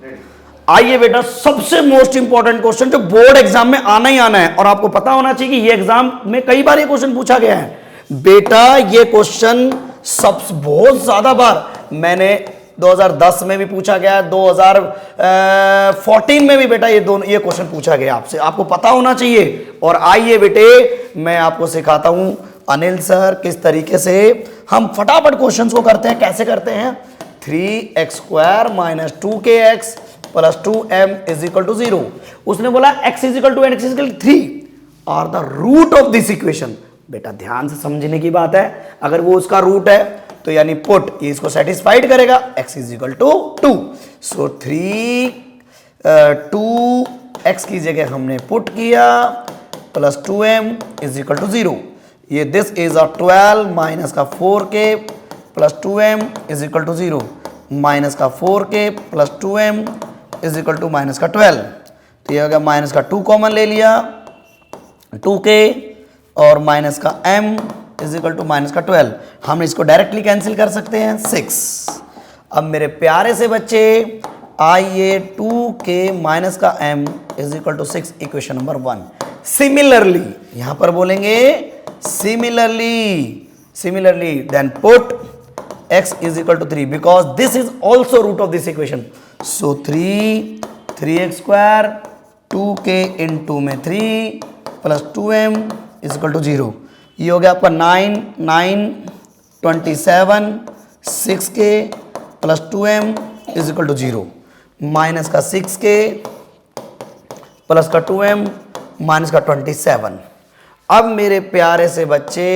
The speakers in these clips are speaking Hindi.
आइए बेटा, सबसे मोस्ट इंपॉर्टेंट क्वेश्चन जो बोर्ड एग्जाम में आना ही आना है और आपको पता होना चाहिए कि ये एग्जाम में कई बार ये क्वेश्चन पूछा गया है बेटा। ये क्वेश्चन बहुत ज्यादा बार मैंने 2010 में भी पूछा गया, 2014 में भी बेटा ये क्वेश्चन पूछा गया आपसे, आपको पता होना चाहिए। और आइए बेटे, मैं आपको सिखाता हूं अनिल सर किस तरीके से हम फटाफट क्वेश्चंस को करते हैं। कैसे करते हैं? 3x² minus 2kx plus 2m is equal to 0। उसने बोला x is equal to n, x is equal to 3 are the root of this equation. बेटा ध्यान से समझने की बात है, अगर वो उसका रूट है तो यानी पुट ये इसको सेटिस्फाइड करेगा, x is equal to 2। So 2x की जगह हमने पुट किया plus 2m is equal to 0। ये दिस इज अ 12 माइनस का 4k plus 2m is equal to 0 minus का 4k plus 2m is equal to minus का 12। तो ये हो गया माइनस का 2 कॉमन ले लिया, 2k और माइनस का m is equal to minus का 12। हम इसको डायरेक्टली कैंसिल कर सकते हैं 6। अब मेरे प्यारे से बच्चे आइए 2k माइनस का m is equal to 6 equation number 1। Similarly यहां पर बोलेंगे similarly then put x is equal to 3 because this is also root of this equation. So 3x² 2k into में 3 plus 2m is equal to 0। ये हो गया आपका 9 27 6k plus 2m is equal to 0 minus का 6k प्लस का 2m माइनस का 27। अब मेरे प्यारे से बच्चे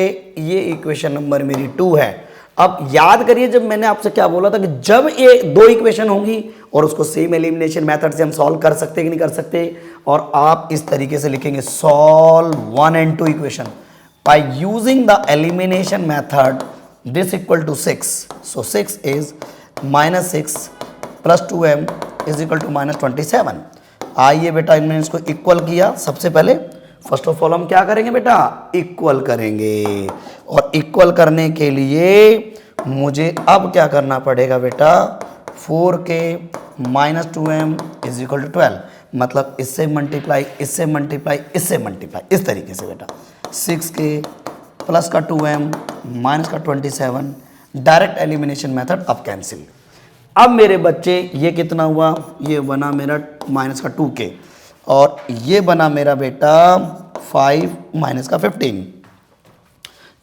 ये इक्वेशन नंबर मेरी 2 है। अब याद करिए जब मैंने आपसे क्या बोला था कि जब ये दो इक्वेशन होंगी और उसको सेम एलिमिनेशन मेथड से हम सॉल्व कर सकते कि नहीं कर सकते, और आप इस तरीके से लिखेंगे solve 1 and 2 equation by using the elimination method this equal to 6। So 6 is minus 6 plus 2m is equal to minus 27। आइए बेटा हमने इसको इक्वल किया। सबसे पहले फर्स्ट ऑफ ऑल हम क्या करेंगे बेटा? इक्वल करेंगे, और इक्वल करने के लिए मुझे अब क्या करना पड़ेगा बेटा? 4k minus 2m is equal to 12, मतलब इससे मल्टीप्लाई इससे मल्टीप्लाई इससे मल्टीप्लाई, इस तरीके से बेटा 6k प्लस का 2m माइनस का 27, डायरेक्ट एलिमिनेशन मेथड अब कैंसिल। अब मेरे बच्चे ये कितना हुआ? ये बना मेरा माइनस का 2k और ये बना मेरा बेटा 5 माइनस का 15,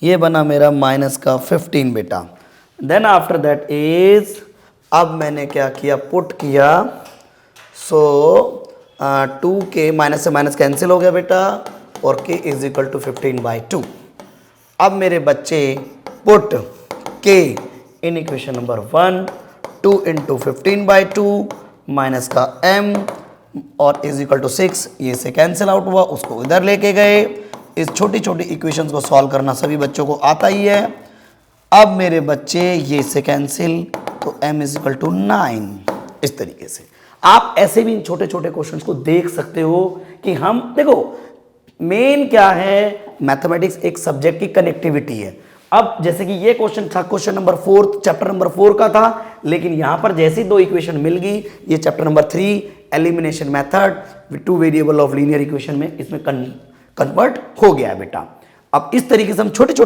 ये बना मेरा माइनस का 15 बेटा। देन आफ्टर दैट इज अब मैंने क्या किया? पुट किया। सो 2k माइनस से माइनस कैंसिल हो गया बेटा और k इज इक्वल टू 15/2। अब मेरे बच्चे put k in equation number 1, 2 into 15/2 minus का m और इज इक्वल टू 6, ये से कैंसिल आउट हुआ, उसको इधर लेके गए। इस छोटी छोटी इक्वेशंस को सॉल्व करना सभी बच्चों को आता ही है। अब मेरे बच्चे ये से कैंसिल, तो m इज इक्वल टू 9। इस तरीके से आप ऐसे भी इन छोटे छोटे क्वेश्चंस को देख सकते हो कि हम देखो मेन क्या है, मैथमेटिक्स एक सब्जेक्ट की कनेक्टिविटी है। अब जैसे कि ये क्वेश्चन था क्वेश्चन नंबर 4 चैप्टर नंबर 4 का था, लेकिन यहां पर जैसी दो इक्वेशन मिल गई, ये chapter number 3 elimination method with 2 variable of linear equation में इसमें कन्वर्ट हो गया है बेटा। अब इस तरीके से हम छोटे छोटे